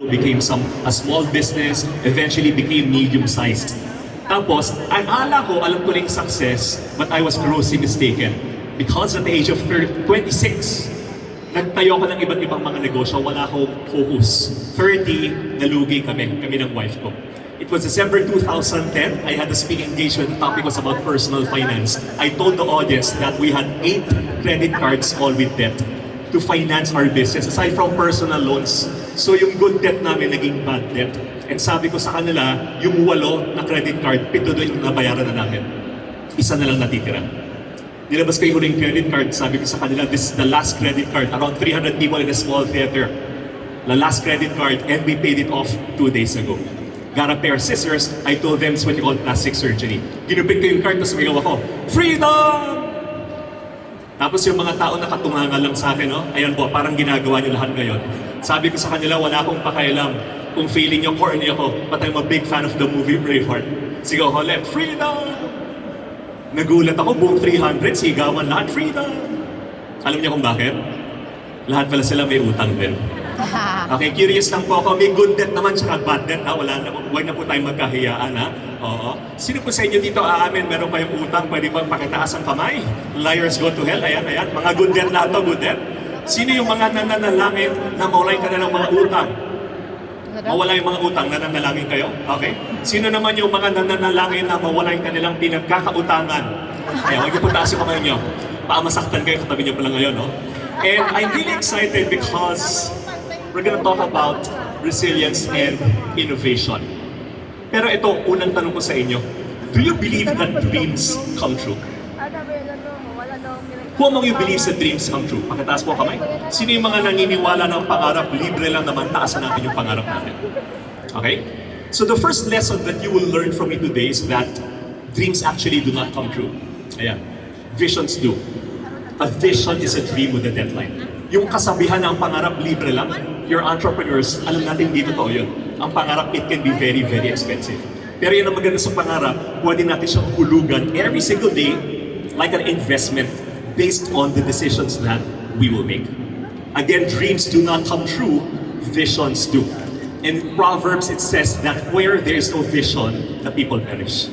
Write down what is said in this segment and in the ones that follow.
became a small business, eventually became medium-sized. Tapos, akala ko, alam ko lang success, but I was grossly mistaken. Because at the age of 26, nagtayo ko ng iba't ibang mga negosyo, wala akong focus. 30, nalugi kami ng wife ko. It was December 2010, I had a speaking engagement, the topic was about personal finance. I told the audience that we had 8 credit cards all with debt to finance our business, aside from personal loans. So yung good debt namin naging bad debt. And sabi ko sa kanila, yung 8 na credit card, 7 doon yung nabayaran na namin. Isa na lang natitira. Nilabas ko yung huling credit card, sabi ko sa kanila, this is the last credit card. Around 300 people in a small theater. The last credit card, and we paid it off 2 days ago. Got a pair of scissors, I told them it's what you call plastic surgery. Ginupit ko yung card, tapos sumigaw ako, freedom! Tapos yung mga tao nakatunganga lang sa akin, no? Ayan po, parang ginagawa niyo lahat ngayon. Sabi ko sa kanila, wala akong pakialam kung feeling niyo corny ako, but I'm a big fan of the movie Braveheart. Sigaw ko, let freedom! Nagulat ako, buong 300, sigawan lahat, freedom! Alam niyo kung bakit? Lahat pala sila may utang din. Okay, curious lang po ako. May good debt naman, tsaka bad debt, ha? Wala na, huwag na po tayong magkahiyaan, ha? Oo. Sino po sa inyo dito, aamin, meron kayong utang, pwede bang pakitaas ang kamay? Liars go to hell, ayan. Mga good debt na ito, good debt. Sino yung mga nananalangin na mawalain ka na ng mga utang? Mawala yung mga utang, nananalangin kayo? Okay? Sino naman yung mga nananalangin na mawalain kanilang pinagkakautangan? Ayan, huwag niyo po taas yung kamay niyo. Masaktan kayo, katabi niyo pala ngayon, no? And I'm really excited because we're gonna talk about resilience and innovation. Pero ito, unang tanong ko sa inyo, do you believe that dreams come true? Who among you believes that dreams come true? Pakitaas po kamay. Sino yung mga naniniwala ng pangarap, libre lang naman, taasan natin yung pangarap natin? Okay? So the first lesson that you will learn from me today is that dreams actually do not come true. Ayan. Visions do. A vision is a dream with a deadline. Yung kasabihan ng pangarap, libre lang, your entrepreneurs, alam natin dito to yun. Ang pangarap, it can be very, very expensive. Pero yun ang maganda sa pangarap, pwede natin siyang hulugan every single day like an investment based on the decisions that we will make. Again, dreams do not come true, visions do. In Proverbs, it says that where there is no vision, the people perish.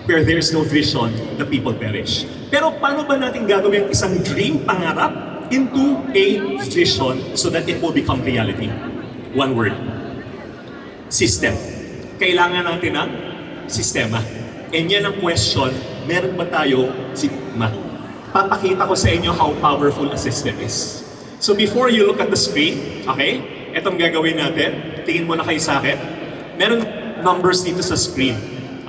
Where there is no vision, the people perish. Pero paano ba natin gagawin isang dream, pangarap, into a vision so that it will become reality? One word. System. Kailangan natin ng sistema. And yan ang question, meron ba tayo sistema? Papakita ko sa inyo how powerful a system is. So before you look at the screen, okay, etong gagawin natin, tingin mo na kayo sa akin, meron numbers dito sa screen.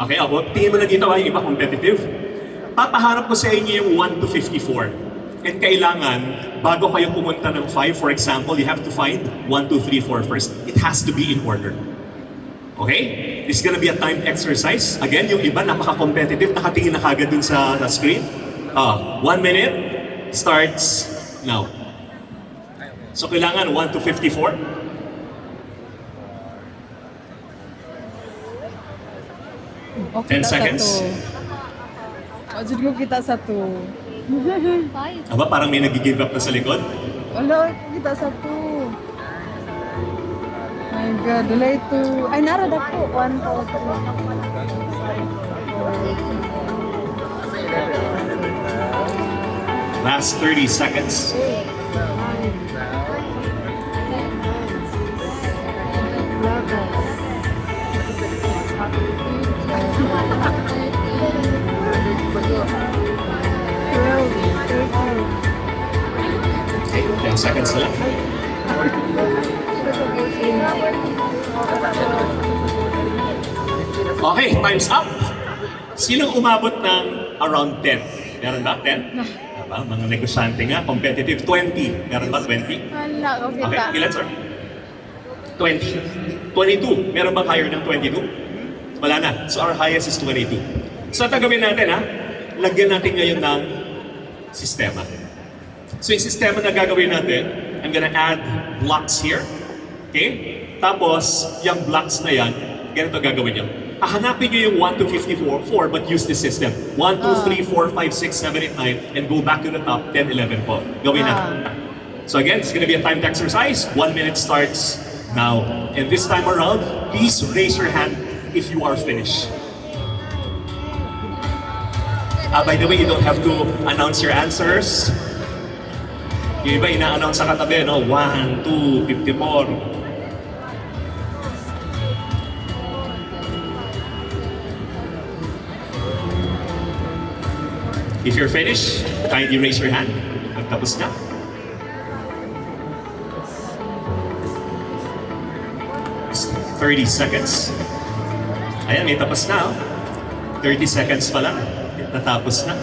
Okay, ako, tingin mo na dito ay iba competitive. Papaharap ko sa inyo yung 1 to 54. And kailangan, bago kayo pumunta ng 5, for example, you have to find 1, 2, 3, 4 first. It has to be in order. Okay? This is gonna be a timed exercise. Again, yung iba, napaka-competitive, nakatingin na kagad dun sa screen. 1 minute starts now. So kailangan 1 to 54. Okay, 10 seconds. Ajud ko kita satu. Aba, parang may nag-give up na sa likod. Wala, kita satu. My God, wala ito. Ay, narad ako. 1, 2, 3. Last 30 seconds. Okay, 10 seconds na lang. Okay, time's up. Sinong umabot ng around 10? Meron ba? 10? Diba? Mga negosyante nga, competitive 20. Meron ba 20? Wala, Okay, ilan sir? 20. 22. Meron bang higher ng 22? Wala na. So our highest is 22. So ito gawin natin ha. Lagyan natin ngayon ng sistema. So yung sistema na gagawin natin, I'm gonna add blocks here. Okay? Tapos, yung blocks na yan, ganito gagawin nyo. Hahanapin nyo yung 1 to 54, but use the system. 1, 2, 3, 4, 5, 6, 7, 8, 9, and go back to the top, 10, 11 po. Gawin natin. So again, it's gonna be a timed exercise. 1 minute starts Now, and this time around, please raise your hand if you are finished. By the way, you don't have to announce your answers. Yung iba ina-announce sa katabi, no? 1, 2, 54. If you're finished, kindly raise your hand. Tapos na. It's 30 seconds. Ayan, may tapos na. 30 seconds pa lang. Natapos na.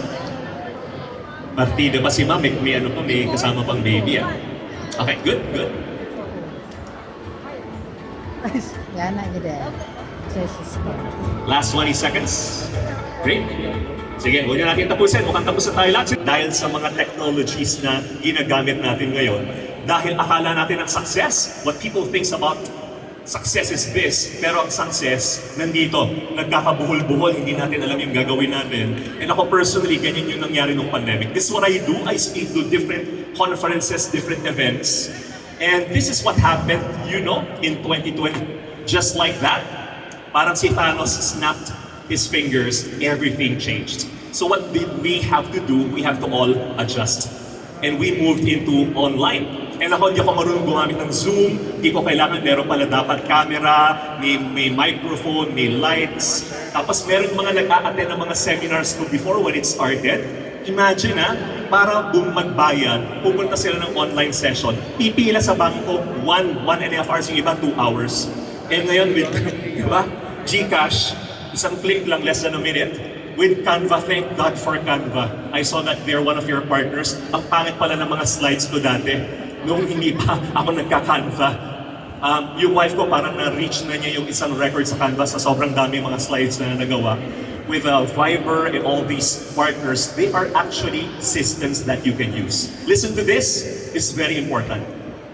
Partida pa si Ma'am, may ano pa, may kasama pang baby Okay, good. Yan na gede. Last 20 seconds. Great. Sige, huwag na natin tapusin. Mukhang tapos na tayo lahat. Dahil sa mga technologies na ginagamit natin ngayon, dahil akala natin ang success, what people thinks about success is this, pero ang success nandito, nagkakabuhol-buhol, hindi natin alam yung gagawin natin. And ako personally, ganyan yung nangyari nung pandemic. This is what I do. I speak to different conferences, different events. And this is what happened, in 2020. Just like that, parang si Thanos snapped his fingers, everything changed. So what did we have to do? We have to all adjust. And we moved into online. And ako, hindi ako marunong gumamit ng Zoom. Hindi ko kailangan, meron pala dapat camera, may microphone, may lights. Tapos meron mga nag-a-attend ng mga seminars ko before when it started. Imagine para magbayad, pupunta sila ng online session. Pipila sa bangko, 1.5 hours, yung iba 2 hours. And ngayon, with, di ba? Gcash, isang click lang, less than a minute. With Canva, thank God for Canva. I saw that they're one of your partners. Ang pangit pala ng mga slides ko dati. Noong hindi pa ako nagka-Canva, yung wife ko parang na-reach na niya yung isang record sa Canva sa sobrang dami mga slides na nagawa. With Viber and all these partners, they are actually systems that you can use. Listen to this, it's very important.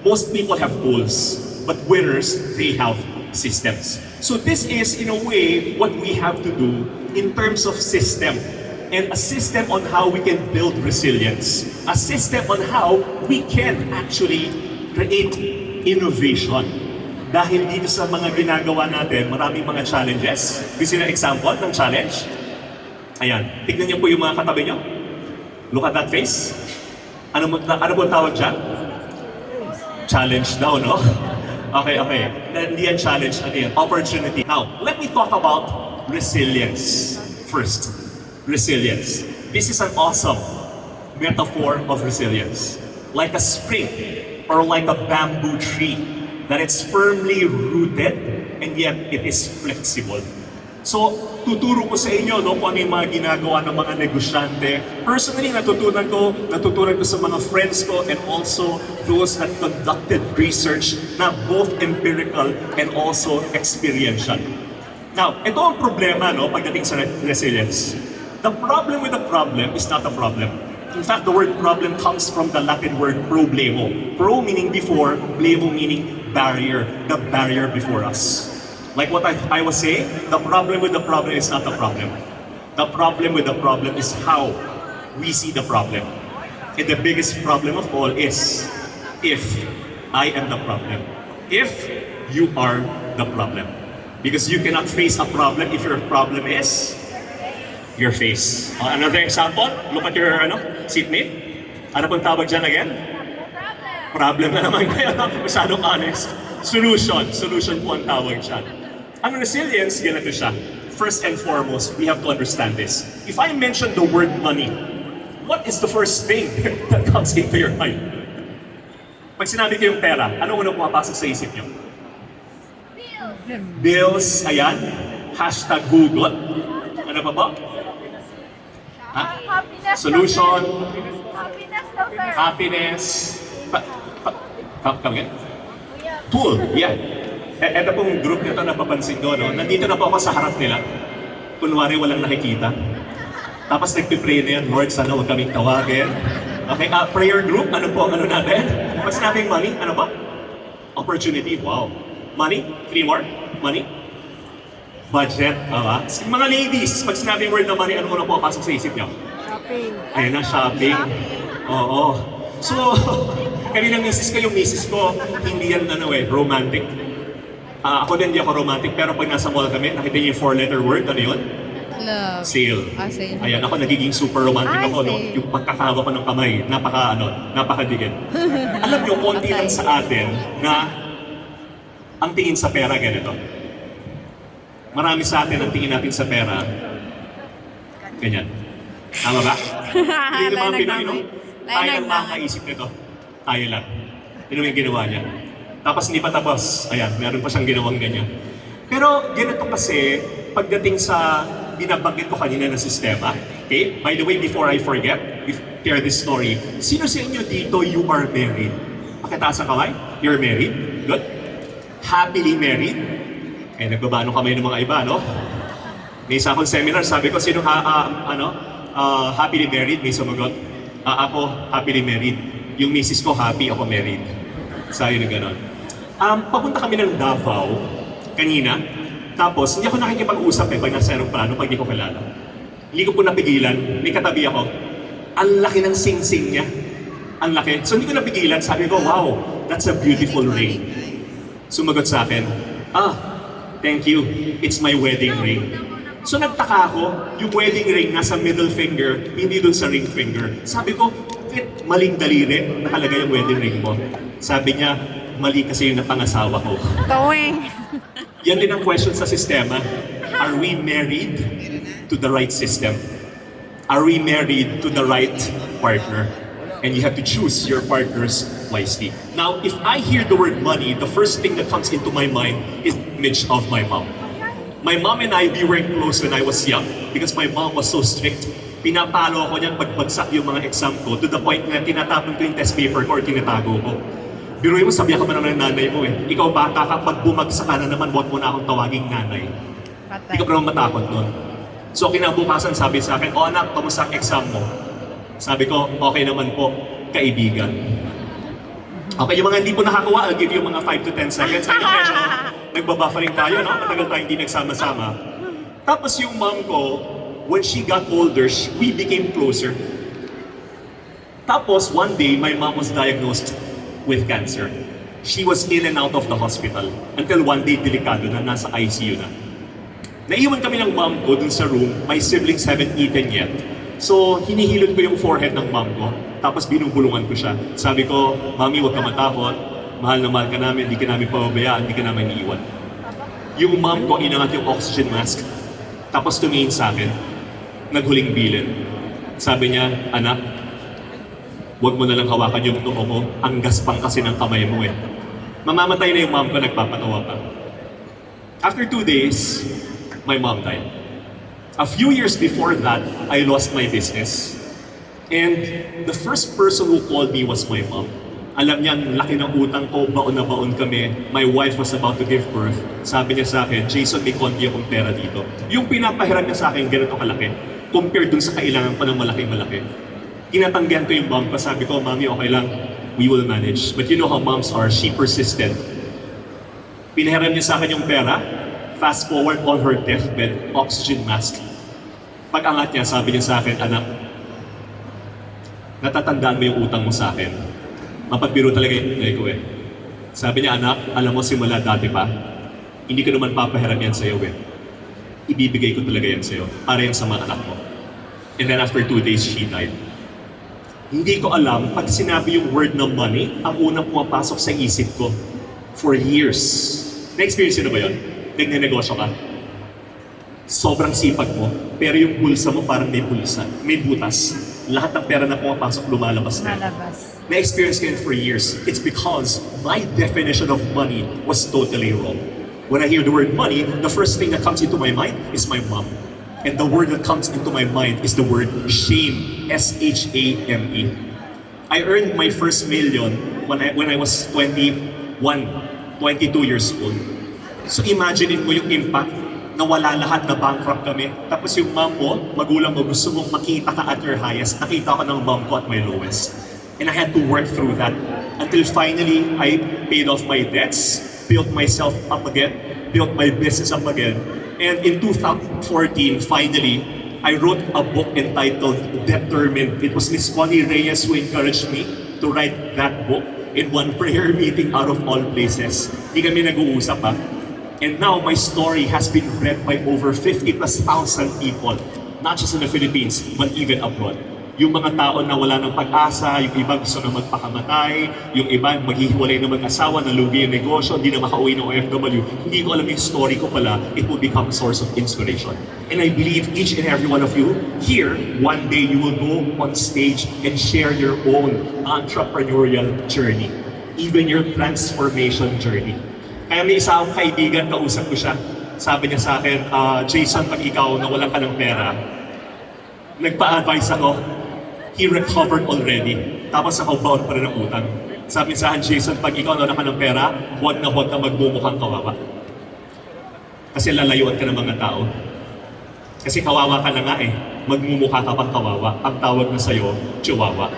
Most people have tools, but winners, they have systems. So this is, in a way, what we have to do in terms of system. And a system on how we can build resilience. A system on how we can actually create innovation. Dahil dito sa mga ginagawa natin, maraming mga challenges. Gusto niyo example ng challenge? Ayan, tignan niyo po yung mga katabi niyo. Look at that face. Ano po tawag dyan? Challenge daw, no? Okay. Hindi yan challenge, ano yan? Opportunity. Now, let me talk about resilience first. Resilience. This is an awesome metaphor of resilience. Like a spring or like a bamboo tree that it's firmly rooted and yet it is flexible. So, tuturo ko sa inyo kung ano yung mga ginagawa ng mga negosyante. Personally, natutunan ko sa mga friends ko and also those that conducted research na both empirical and also experiential. Now, ito ang problema pagdating sa resilience. The problem with the problem is not a problem. In fact, the word problem comes from the Latin word problemo. Pro meaning before, blemo meaning barrier, the barrier before us. Like what I was saying, the problem with the problem is not the problem. The problem with the problem is how we see the problem. And the biggest problem of all is if I am the problem. If you are the problem. Because you cannot face a problem if your problem is your face. Another example, look at your seatmate. Ano pong tawag dyan again? Problem na naman kayo. Masyadong honest. Solution po ang tawag dyan. Ang resilience, ganito siya. First and foremost, we have to understand this. If I mention the word money, what is the first thing that comes into your mind? Pag sinabi ko yung pera, ano unang pumapasok sa isip niyo? Bills, ayan. Hashtag hugot. Ano pa ba? Solution. Happiness. Come again? Tool. Yeah. Ito pong group nito napapansin ko, nandito na po ako sa harap nila. Kunwari walang nakikita. Tapos nagpipray na yan, Lord, sana huwag kaming tawagin. Okay, prayer group, ano natin? Pag sinabing money, ano ba? Opportunity, wow. Money, 3 more. Money. Budget, mga ladies, pag sinabing word na money, ano muna po pasok sa isip niyo? Shopping. Ayun na, shopping. Oo. So, kanina yung misis ko, hindi yan romantic. Ako din, di ako romantic, pero pag nasa mall kami, nakita niyo yung 4-letter word, ano yun? Love. Sale. Sale. Ayan, ako nagiging super romantic ako, no? Sale. Yung pagkakawa ko ng kamay, napakadigin. Alam niyo, konti lang sa atin na ang tingin sa pera ganito. Marami sa atin ang tingin natin sa pera, ganyan. Tama ba? Hindi yung mga Pinoy, no? Tayo lang makakaisip nito. Tayo lang. Yun yung ginawa niya. Tapos hindi pa tapos. Ayan, meron pa siyang ginawang ganyan. Pero ganito kasi, pagdating sa binabanggit ko kanina na sistema, okay? By the way, before I forget, share this story. Sino sa inyo dito you are married? Pakitaas ang kamay. You're married? Good. Happily married? Eh, nagbabano kamay ng mga iba, no? May isa akong seminar, sabi ko, sino happily married? May sumagot. Ako, happily married. Yung misis ko, happy, ako married. Sabi na gano'n. Papunta kami ng Davao kanina. Tapos, hindi ako nakikipag-usap pag nasa aeroplano, pag di ko kilala. Hindi ko po napigilan. May katabi ako. Ang laki ng sing-sing niya. Ang laki. So, hindi ko napigilan. Sabi ko, wow, that's a beautiful ring. Sumagot sa akin, thank you. It's my wedding ring. So nagtaka ako, yung wedding ring nasa middle finger, hindi dun sa ring finger. Sabi ko, maling daliri, nakalagay yung wedding ring mo. Sabi niya, mali kasi yung napangasawa ko. Towing. Yan din ang question sa sistema. Are we married to the right system? Are we married to the right partner? And you have to choose your partners wisely. Now, if I hear the word money, the first thing that comes into my mind is the image of my mom. My mom and I, we were close when I was young because my mom was so strict. Pinapalo ako niyan pagbagsak yung mga exam ko to the point na tinatapon ko yung test paper ko or tinatago ko. Biruin mo, sabihan ka ba naman ng nanay mo eh. Ikaw bata ka, pag bumagsak ka na naman, huwag mo na akong tawaging nanay. Hindi ka pa naman matakot nun. So kinabukasan sabi sa akin, anak, kamusta ang exam mo? Sabi ko, okay naman po, kaibigan. Okay, yung mga hindi po nakakuha, I'll give you mga 5 to 10 seconds. Ay, medyo nagbabuffering tayo, no? Matagal tayo hindi nagsama-sama. Tapos yung mom ko, when she got older, we became closer. Tapos one day, my mom was diagnosed with cancer. She was in and out of the hospital until one day, delikado na, nasa ICU na. Naiwan kami ng mom ko dun sa room, my siblings haven't eaten yet. So, hinihilot ko yung forehead ng mom ko, tapos binubulungan ko siya. Sabi ko, Mami, huwag ka matakot, mahal na mahal ka namin, hindi ka namin pababayaan, hindi ka namin iiwan. Yung mom ko, inangat yung oxygen mask, tapos tumingin sa akin, naghuling bilin. Sabi niya, anak, huwag mo na lang hawakan yung noo ko, ang gaspang kasi ng kamay mo eh. Mamamatay na yung mom ko, nagpapatawa pa. After 2 days, my mom died. A few years before that, I lost my business. And the first person who called me was my mom. Alam niya, ang laki ng utang ko, baon na baon kami. My wife was about to give birth. Sabi niya sa akin, Jason, may konti akong pera dito. Yung pinapahiram niya sa akin, ganito kalaki. Compared dun sa kailangan ko ng malaki-malaki. Tinatanggihan ko yung mom ko, sabi ko, Mami, okay lang, we will manage. But you know how moms are, she persisted. Pinahiram niya sa akin yung pera, fast forward on her deathbed, oxygen mask. Pag-angat niya, sabi niya sa akin, anak, natatandaan mo yung utang mo sa akin. Mapagbiro talaga yung ko eh. Sabi niya, anak, alam mo simula dati pa, hindi ko naman papahiram yan sa'yo eh. Ibibigay ko talaga yan sa'yo, para yan sa mga anak mo. And then after 2 days, she died. Hindi ko alam, pag sinabi yung word ng money, ang unang pumapasok sa isip ko for years. Na-experience yun na ba yun? Nagnenegosyo ka? Sobrang sipag mo, pero yung bulsa mo parang may bulsa, may butas. Lahat ng pera na pumapasok, lumalabas na. Na-experience ko yun for years. It's because my definition of money was totally wrong. When I hear the word money, the first thing that comes into my mind is my mom. And the word that comes into my mind is the word shame. S-H-A-M-E. I earned my first million when I was 22 years old. So imagine mo yung impact na wala lahat, na bankrupt kami. Tapos yung mom mo, magulang mo, gusto mong makita ka at your highest. Nakita ko ng mom ko at my lowest. And I had to work through that until finally I paid off my debts, built myself up again, built my business up again. And in 2014, finally, I wrote a book entitled Determined. It was Miss Connie Reyes who encouraged me to write that book in one prayer meeting out of all places. Hindi kami nag-uusap ha. And now my story has been read by over 50,000 people, not just in the Philippines, but even abroad. Yung mga tao na wala ng pag-asa, yung iba gusto na magpakamatay, yung iba maghihiwalay na mag-asawa, nalugi yung negosyo, hindi na makauwi ng OFW. Hindi ko alam yung story ko pala, it will become a source of inspiration. And I believe each and every one of you here, one day you will go on stage and share your own entrepreneurial journey, even your transformation journey. Kaya may isa akong kaibigan, kausap ko siya. Sabi niya sa akin, Jayson, pag ikaw nawalan ka ng pera, nagpa-advise ako, he recovered already. Tapos ako baon pa rin ng utang. Sabi sa akin, Jayson, pag ikaw nawalan ka ng pera, huwag na magmumukhang kawawa. Kasi lalayuan ka ng mga tao. Kasi kawawa ka na nga eh. Magmumukha ka pang kawawa. Ang tawag na sa'yo, chihuahua.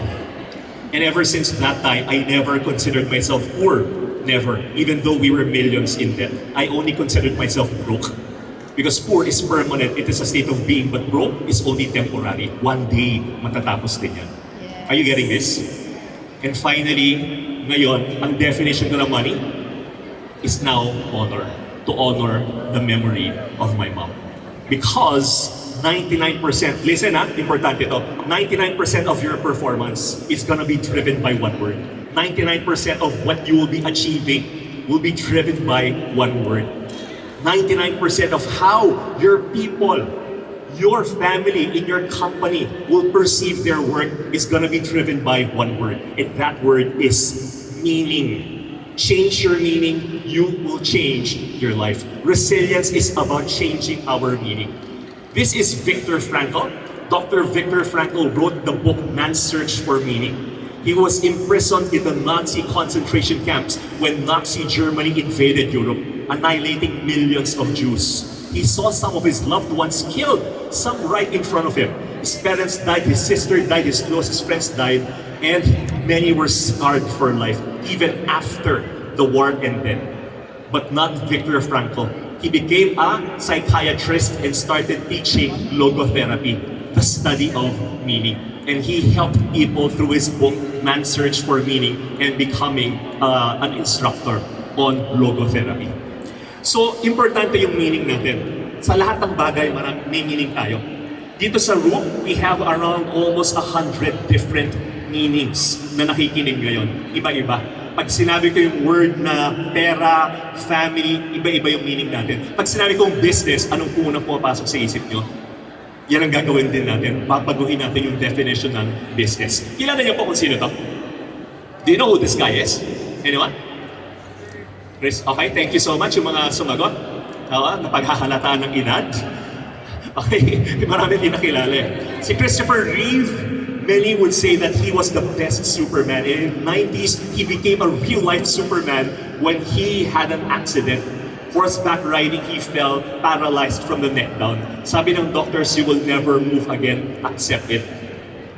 And ever since that time, I never considered myself poor. Never. Even though we were millions in debt, I only considered myself broke. Because poor is permanent, it is a state of being, but broke is only temporary. One day, matatapos din yan. Yes. Are you getting this? And finally, ngayon, ang definition ko ng money is now honor. To honor the memory of my mom. Because 99%, listen ha, importante ito, 99% of your performance is gonna be driven by one word. 99% of what you will be achieving will be driven by one word. 99% of how your people, your family, in your company will perceive their work is gonna be driven by one word. And that word is meaning. Change your meaning, you will change your life. Resilience is about changing our meaning. This is Viktor Frankl. Dr. Viktor Frankl wrote the book Man's Search for Meaning. He was imprisoned in the Nazi concentration camps when Nazi Germany invaded Europe, annihilating millions of Jews. He saw some of his loved ones killed, some right in front of him. His parents died, his sister died, his closest friends died, and many were scarred for life, even after the war ended. But not Viktor Frankl. He became a psychiatrist and started teaching logotherapy, the study of meaning. And he helped people through his book, Man's Search for Meaning, and becoming an instructor on logotherapy. So, importante yung meaning natin. Sa lahat ng bagay, may meaning tayo. Dito sa room, we have around almost 100 different meanings na nakikinig ngayon. Iba-iba. Pag sinabi ko yung word na pera, family, iba-iba yung meaning natin. Pag sinabi kong business, anong unang pumapasok sa isip nyo? Yan ang gagawin din natin. Papaguhin natin yung definition ng business. Kilala niyo po kung sino to? Do you know who this guy is? Anyone? Chris, okay, thank you so much yung mga sumagot. Napaghahalataan ng edad. Okay, marami din nakilala eh. Si Christopher Reeve, many would say that he was the best Superman. In the 90s, he became a real-life Superman when he had an accident. Horseback riding, he fell paralyzed from the neck down. Sabi ng doctors, you will never move again. Accept it.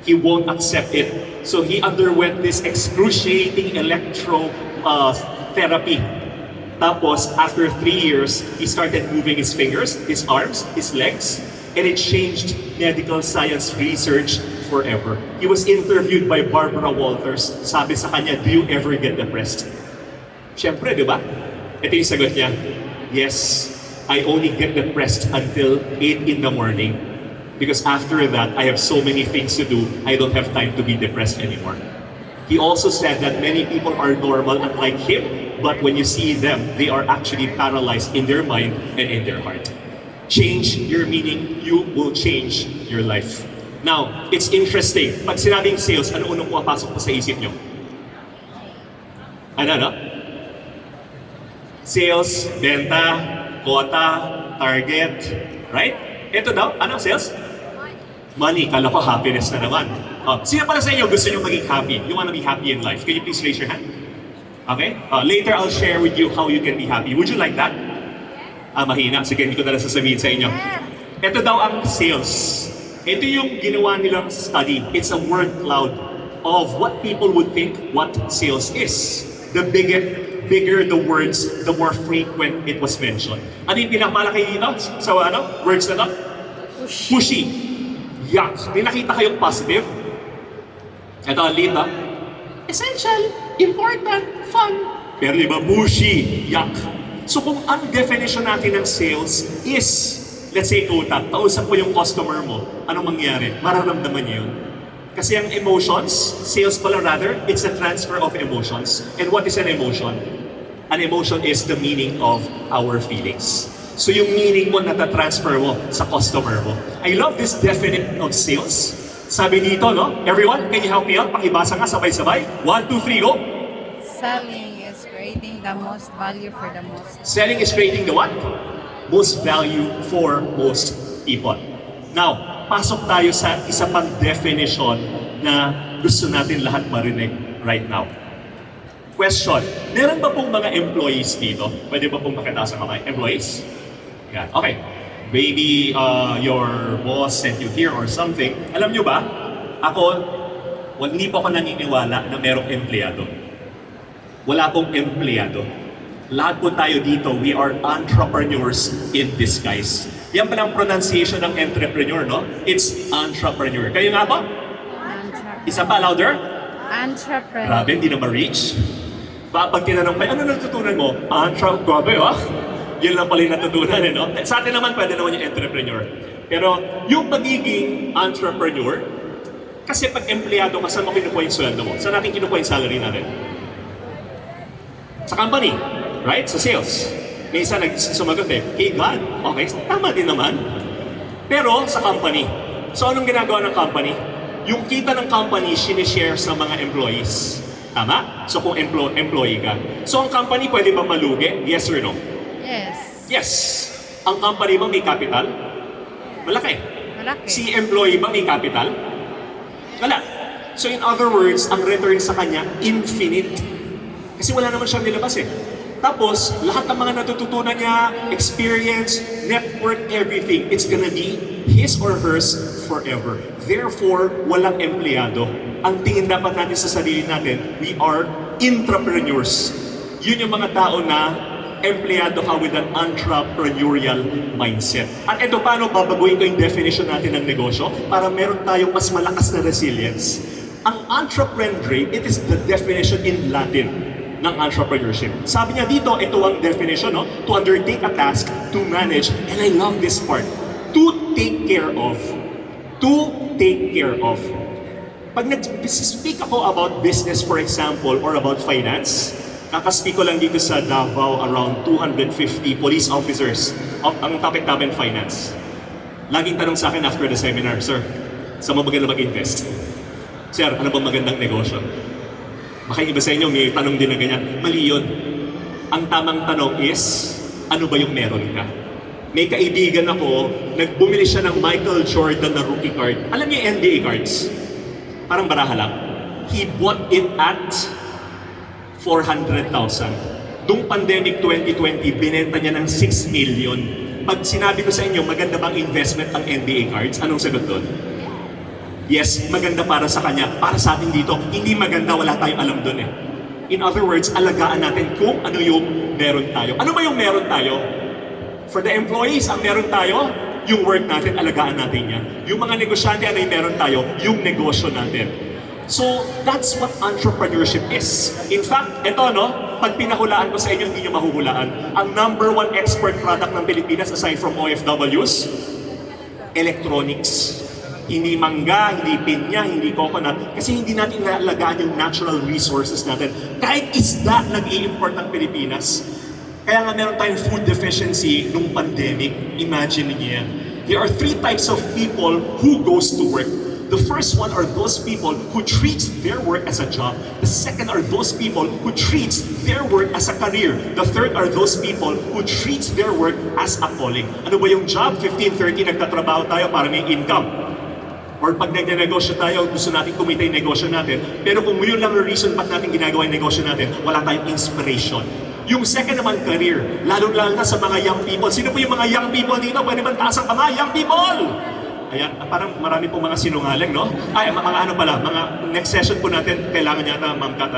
He won't accept it. So he underwent this excruciating electro-therapy. Tapos, after 3 years, he started moving his fingers, his arms, his legs, and it changed medical science research forever. He was interviewed by Barbara Walters. Sabi sa kanya, do you ever get depressed? Siyempre, di ba? Ito yung sagot niya, yes, I only get depressed until 8 in the morning. Because after that, I have so many things to do, I don't have time to be depressed anymore. He also said that many people are normal unlike him, but when you see them, they are actually paralyzed in their mind and in their heart. Change your meaning, you will change your life. Now, it's interesting. Pag sinabing sales, ano unang pumapasok po sa isip nyo? Ano? Sales, benta, quota, target, right? Ito daw, ano sales? Money. Kala ko happiness na naman. Sino pala sa inyo gusto nyo maging happy? You wanna be happy in life? Can you please raise your hand? Okay? Later, I'll share with you how you can be happy. Would you like that? Mahina. Sige, hindi ko na lang sasabihin sa inyo. Ito daw ang sales. Ito yung ginawa nilang study. It's a word cloud of what people would think what sales is. The bigger the words, the more frequent it was mentioned. Ano yung pinakamalaki dito sa words na to? Pushy. Yuck. May nakita kayong positive? Ito, lead essential, important, fun. Pero iba, pushy, yuck. So kung ang definition natin ng sales is, let's say, kausap mo yung customer mo, anong mangyayari? Mararamdaman niyo yun. Kasi ang emotions, sales pala rather, it's a transfer of emotions. And what is an emotion? An emotion is the meaning of our feelings. So yung meaning mo natatransfer mo sa customer mo. I love this definition of sales. Sabi dito, no? Everyone, can you help me out? Pakibasa nga, sabay-sabay. 1, 2, 3, go! Selling is creating the most value for the most. Selling is creating the what? Most value for most people. Now, pasok tayo sa isa pang definition na gusto natin lahat marinig right now. Question, meron ba pong mga employees dito? Pwede ba pong makitaas ang kamay? Employees? Yan, okay. Maybe your boss sent you here or something. Alam nyo ba, hindi po ako naniniwala na merong empleyado. Wala pong empleyado. Lahat po tayo dito, we are entrepreneurs in disguise. Yan pa lang pronunciation ng entrepreneur, no? It's entrepreneur. Kayo nga ba? Isa pa, louder? Entrepreneur. Grabe, hindi na ma-reach. Pag tinanong kayo, ano natutunan mo? Grabe, Yun lang pala yung natutunan, no? Sa atin naman, pwede naman yung entrepreneur. Pero yung pagiging entrepreneur, kasi pag empleyado ka, saan mo kinukuha yung sweldo mo? Saan natin kinukuha yung salary natin? Sa company, right? Sa sales. May isa sumagot kay God. Okay, tama din naman. Pero sa company. So anong ginagawa ng company? Yung kita ng company, sinishare sa mga employees. Tama? So kung employee ka. So ang company pwede ba malugi? Yes or no? Yes. Yes. Ang company ba may capital? Malaki. Malaki. Si employee ba may capital? Wala. So in other words, ang return sa kanya, infinite. Kasi wala naman siyang nilabas Tapos, lahat ng mga natututunan niya, experience, network, everything, it's gonna be his or hers forever. Therefore, walang empleyado. Ang tingin dapat natin sa sarili natin, we are intrapreneurs. Yun yung mga tao na empleyado ka with an entrepreneurial mindset. At ito, paano babaguhin ko yung definition natin ng negosyo para meron tayong mas malakas na resilience. Ang entrepreneur, it is the definition in Latin ng entrepreneurship. Sabi niya dito, ito ang definition, no? To undertake a task, to manage, and I love this part, to take care of. To take care of. Pag nag-speak ako about business, for example, or about finance, kakaspeak ko lang dito sa Davao, around 250 police officers. Ang topic namin, finance. Laging tanong sa akin after the seminar, Sir, saan mo maganda mag-invest? Sir, ano bang magandang negosyo? Baka iba sa inyo, may tanong din na ganyan. Mali yun. Ang tamang tanong is, ano ba yung meron ka? May kaibigan ako, nagbumili siya ng Michael Jordan na rookie card. Alam niyo yung NBA cards? Parang baraha lang. He bought it at 400,000. Noong pandemic 2020, binenta niya ng 6 million. Pag sinabi ko sa inyo, maganda bang investment ang NBA cards? Anong sagot doon? Yes, maganda para sa kanya. Para sa atin dito, hindi maganda, wala tayong alam doon In other words, alagaan natin kung ano yung meron tayo. Ano ba yung meron tayo? For the employees, ang meron tayo, yung work natin, alagaan natin yan. Yung mga negosyante, ano yung meron tayo? Yung negosyo natin. So, that's what entrepreneurship is. In fact, ito, pag pinahulaan ko sa inyo, hindi nyo mahuhulaan. Ang #1 export product ng Pilipinas, aside from OFWs, electronics. Hindi mangga, hindi pinya, hindi coconut. Kasi hindi natin naalagaan yung natural resources natin. Kahit isda, nag-i-import ng Pilipinas. Kaya nga meron tayong food deficiency nung pandemic. Imagine niyo yan. There are 3 types of people who goes to work. The first one are those people who treats their work as a job. The second are those people who treats their work as a career. The third are those people who treats their work as a calling. Ano ba yung job? 15-30 nagtatrabaho tayo para may income. Or pag nagnegosyo tayo, gusto natin kumita yung negosyo natin. Pero kung yun lang ang reason ba't natin ginagawa yung negosyo natin, wala tayong inspiration. Yung second naman, career. Lalo-lalo na sa mga young people. Sino po yung mga young people dito? Pwede ba taas ang kamay? Young people! Ayan, parang marami pong mga sinungaling, no? Ay, mga ano pala, mga next session po natin, kailangan yata, Ma'am Kat,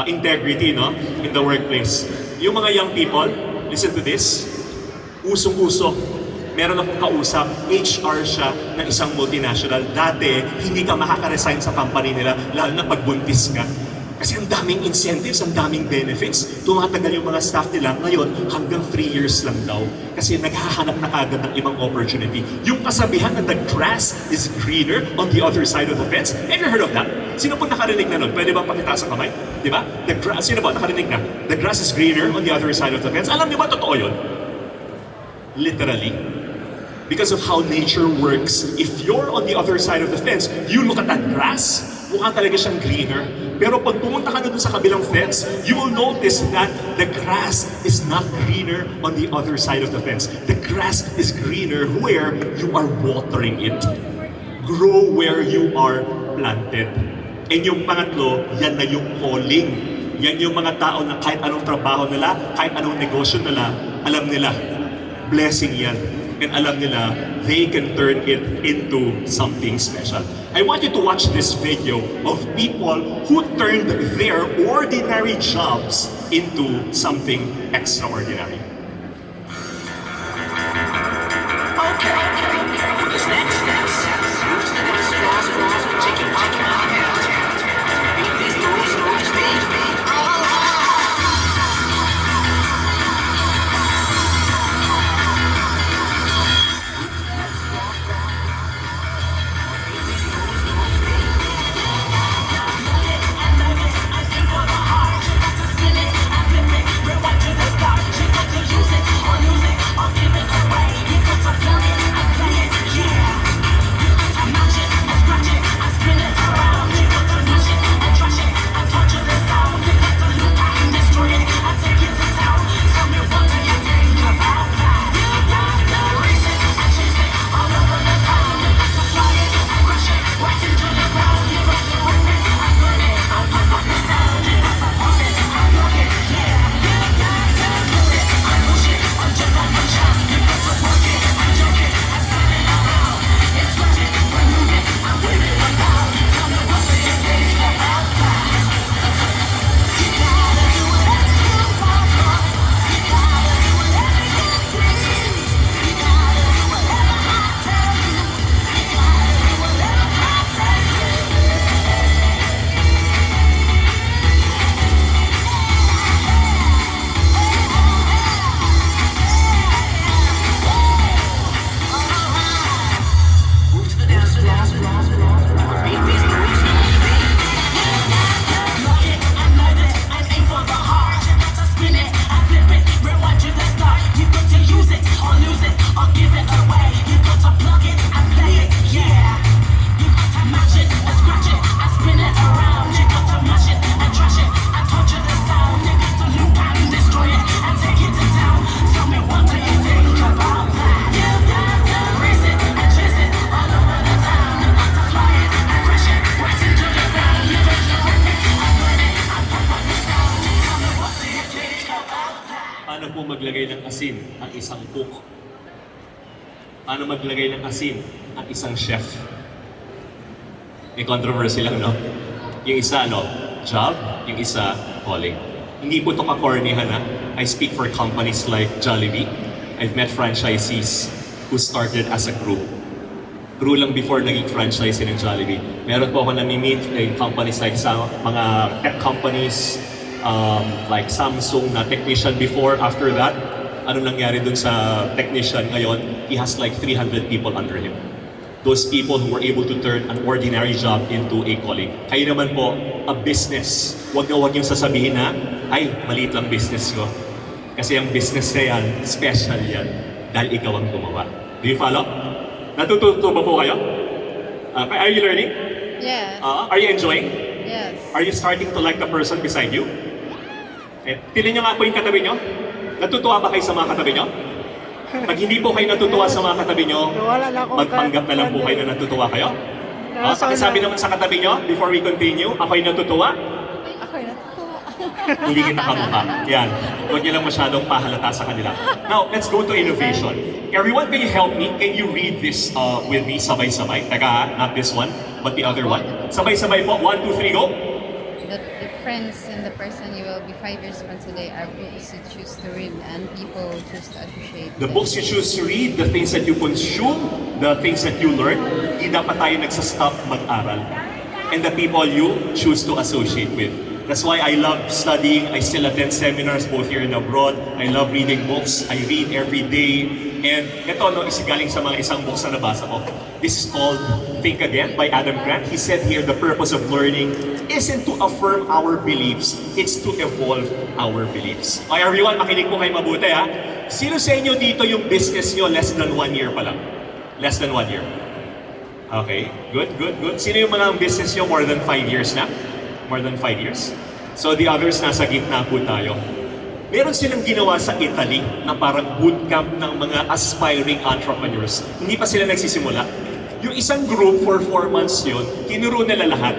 integrity, no? In the workplace. Yung mga young people, listen to this, usong-uso. Meron akong kausap, HR siya ng isang multinational. Dati, hindi ka makaka-resign sa company nila, lalo na pag buntis ka. Kasi ang daming incentives, ang daming benefits. Tumatagal yung mga staff nila ngayon hanggang 3 years lang daw. Kasi naghahanap na kagad ng ibang opportunity. Yung kasabihan na the grass is greener on the other side of the fence. Have you heard of that? Sino po nakarinig na nun? Pwede ba pakitaas ang kamay? Di ba? The grass, sino ba nakarinig na? The grass is greener on the other side of the fence. Alam niyo ba totoo yun? Literally. Because of how nature works, if you're on the other side of the fence, you look at that grass, mukha talaga siyang greener. Pero pag pumunta ka na dun sa kabilang fence, you will notice that the grass is not greener on the other side of the fence. The grass is greener where you are watering it. Grow where you are planted. And yung pangatlo, yan na yung calling. Yan yung mga tao na kahit anong trabaho nila, kahit anong negosyo nila, alam nila, blessing yan. And alam nila, they can turn it into something special. I want you to watch this video of people who turned their ordinary jobs into something extraordinary. Okay, for this next step, move to the dance floor, take your mic in my hand. Beat these moves and watch me. Paano po maglagay ng asin ang isang cook? Paano maglagay ng asin ang isang chef? May controversy lang, no? Yung isa, job. Yung isa, calling. Hindi po ito kakornihan, ha? I speak for companies like Jollibee. I've met franchisees who started as a crew. Crew lang before naging franchisee ng Jollibee. Meron po ako nami-meet in companies like sa mga tech companies, like Samsung na technician before. After that, ano nangyari dun sa technician ngayon? He has like 300 people under him. Those people who were able to turn an ordinary job into a calling. Kayo naman po, a business. Huwag yung sasabihin na, ay, maliit lang business ko. Kasi ang business na yan, special yan. Dahil ikaw ang gumawa. Do you follow? Natututo ba po kayo? Are you learning? Yes. Are you enjoying? Yes. Are you starting to like the person beside you? Tingnan niyo nga po yung katabi niyo. Natutuwa ba kayo sa mga katabi niyo? Pag hindi po kayo natutuwa sa mga katabi niyo, magpanggap na lang po kayo na natutuwa kayo. Pakisabi naman sa katabi niyo, before we continue, ako'y natutuwa. Ako'y natutuwa. Hindi kita kamukha. Yan. Huwag niyo lang masyadong pahalata sa kanila. Now, let's go to innovation. Everyone, can you help me? Can you read this with me sabay-sabay? Teka, not this one, but the other one. Sabay-sabay po. 1, 2, 3, go! The difference in the person you will be 5 years from today are books you choose to read and people choose to associate The with. books you choose to read, the things that you consume, the things that you learn, hindi dapat tayo nagsastop mag-aral. And the people you choose to associate with. That's why I love studying. I still attend seminars both here and abroad. I love reading books. I read every day. And ito, no, isigaling sa mga isang books na nabasa ko. This is called Think Again by Adam Grant. He said here, the purpose of learning isn't to affirm our beliefs, it's to evolve our beliefs. Okay, everyone, makinig po kayo mabuti ha. Sino sa inyo dito yung business nyo less than 1 year pa lang? Less than 1 year. Okay, good, good, good. Sino yung mga business nyo more than 5 years na? More than 5 years. So the others, nasa gitna po tayo. Meron silang ginawa sa Italy na parang bootcamp ng mga aspiring entrepreneurs. Hindi pa sila nagsisimula. Yung isang group for 4 months yun, tinuro nila lahat.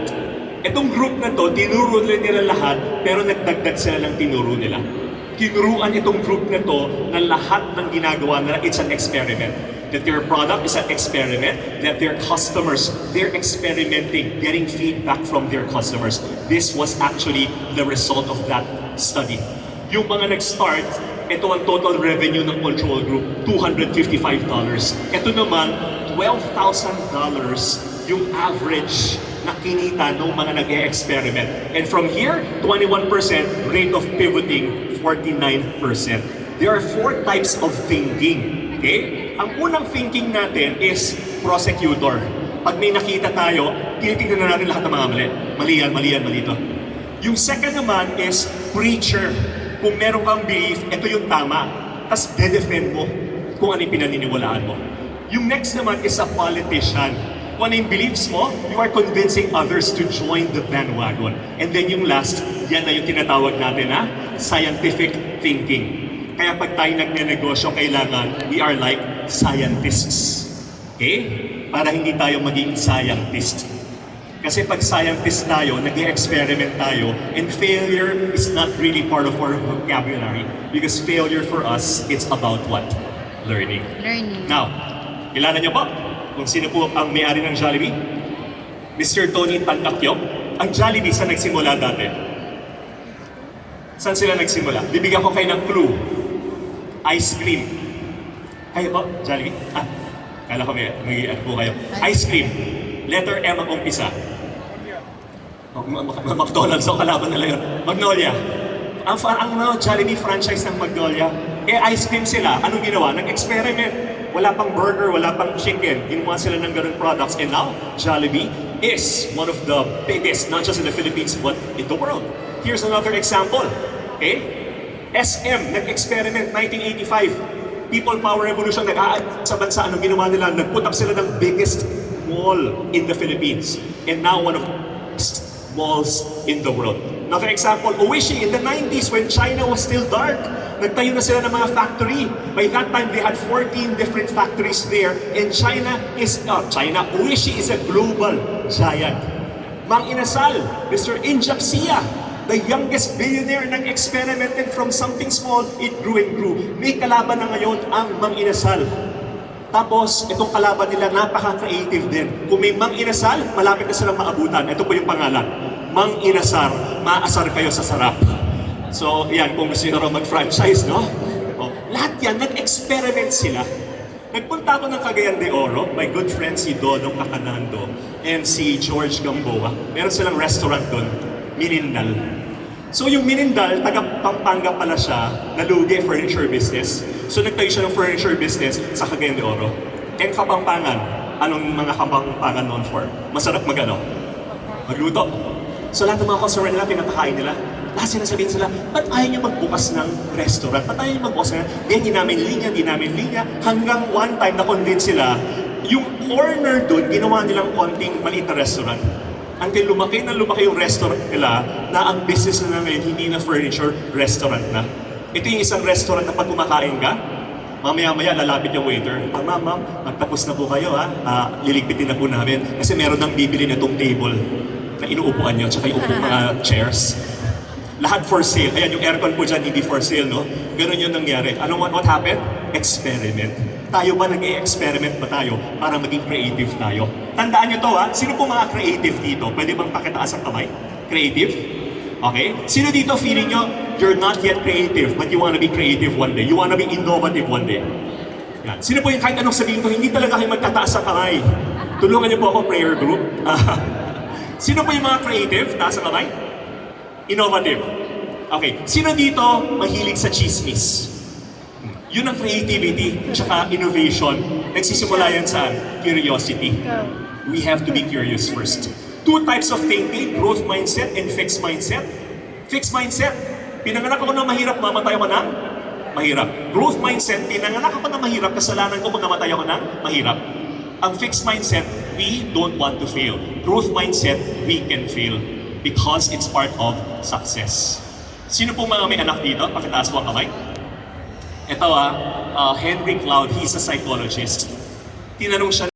Itong group na to, tinuro nila lahat, pero nagdagdag sila ng tinuro nila. Tinuruan itong group na to na lahat ng ginagawa nila, it's an experiment. That their product is an experiment, that their customers, they're experimenting, getting feedback from their customers. This was actually the result of that study. Yung mga nag-start, ito ang total revenue ng control group, $255. Ito naman, $12,000 yung average na kinita ng mga nag-e-experiment. And from here, 21% rate of pivoting, 49%. There are 4 types of thinking. Okay? Ang unang thinking natin is prosecutor. Pag may nakita tayo, tinitingnan na natin lahat ng mga mali. Mali yan, mali yan, mali ito. Yung second naman is preacher. Kung meron kang belief, ito yung tama. Tapos de-defend mo kung ano yung pinaniniwalaan mo. Yung next naman is a politician. Kung ano yung beliefs mo, you are convincing others to join the bandwagon. And then yung last, yan na yung tinatawag natin na scientific thinking. Kaya pag tayo nagne-negosyo, kailangan we are like scientists. Okay? Para hindi tayo maging scientist. Kasi pag scientist tayo, nag-experiment tayo, and failure is not really part of our vocabulary. Because failure for us, it's about what? Learning. Learning. Now, kilala niyo po kung sino po ang may-ari ng Jollibee? Mr. Tony Tantakyok. Ang Jollibee sa nagsimula dati. Saan sila nagsimula? Bibigyan ko kayo ng clue. Ice cream. Kayo po, Jollibee? Kala ko may ano po kayo. Ice cream. Letter M ang umpisa. McDonald's ang kalaban nila yun. Magnolia. Ang Jollibee franchise ng Magnolia, ice cream sila. Anong ginawa? Nag-experiment. Wala pang burger, wala pang chicken. Ginawa sila ng ganun products. And now, Jollibee is one of the biggest, not just in the Philippines, but in the world. Here's another example. Okay? SM, nag-experiment 1985. People Power Revolution, nag-aad sa bansa. Anong ginawa nila? Nag-put up sila ng biggest mall in the Philippines. And now, one of the best malls in the world. Another example, Oishi in the 90s when China was still dark. Nagtayo na sila ng mga factory. By that time, they had 14 different factories there. And Oishi is a global giant. Mang Inasal, Mr. Injap Sia, the youngest billionaire nang experimented from something small, it grew and grew. May kalaban na ngayon ang Mang Inasal. Tapos, itong kalaban nila, napaka-creative din. Kung may Mang Inasal, malapit na silang maabutan. Ito po yung pangalan. Mang Inasar, maasar kayo sa sarap. So, yan, kung gusto nyo mag-franchise, no? O, lahat yan, nag-experiment sila. Nagpunta ako ng Cagayan de Oro, my good friend si Dodong Cacanando and si George Gamboa. Meron silang restaurant doon, Minindal. So yung Minindal, taga Pampanga pala siya, nalugi furniture business. So nagtayo siya ng furniture business sa Cagayan de Oro. And Kapampangan, anong mga Kapampangan known for? Masarap magluto. So lahat ng mga customer nila, pinapakain nila. Lahat sinasabihin sila, ba't ayaw niyo magbukas ng restaurant? Ba't ayaw niyo magbukas ng di namin linya. Hanggang one time na-convince sila, yung corner doon, ginawa nilang konting maliit na restaurant. Until lumaki yung restaurant nila na ang business na ngayon hindi na furniture, restaurant na. Ito yung isang restaurant na pag kumakain ka, mamaya-maya lalapit yung waiter. Ma'am, magtapos na po kayo ha. Liligpitin na po namin kasi meron nang bibili na itong table na inuupuan nyo tsaka yung upong mga chairs. Lahat for sale. Ayan, yung aircon po dyan, hindi for sale, no? Ganun yung nangyari. What happened? Experiment. Tayo ba nag-e-experiment ba tayo para maging creative tayo? Tandaan nyo to ha, sino po mga creative dito? Pwede bang pakitaas ang kamay? Creative? Okay? Sino dito feeling nyo, you're not yet creative, but you wanna be creative one day. You wanna be innovative one day. Yan. Sino po yung kahit anong sabihin ko, hindi talaga kayo magtataas ang kamay. Tulungan nyo po ako, prayer group. Sino po yung mga creative? Taas ang kamay? Innovative. Okay, sino dito mahilig sa chismis? Yun ang creativity, tsaka innovation. Nagsisimula yan sa curiosity. We have to be curious first. Two types of thinking, growth mindset and fixed mindset. Fixed mindset, pinanganak ako ng mahirap, mamatay ako ng mahirap. Growth mindset, pinanganak ako ng mahirap, kasalanan ko kung namatay ako ng mahirap. Ang fixed mindset, we don't want to fail. Growth mindset, we can fail because it's part of success. Sino pong mga may anak dito? Pakitaas po ang kamay. Ito Henry Cloud, he's a psychologist. Tinanong siya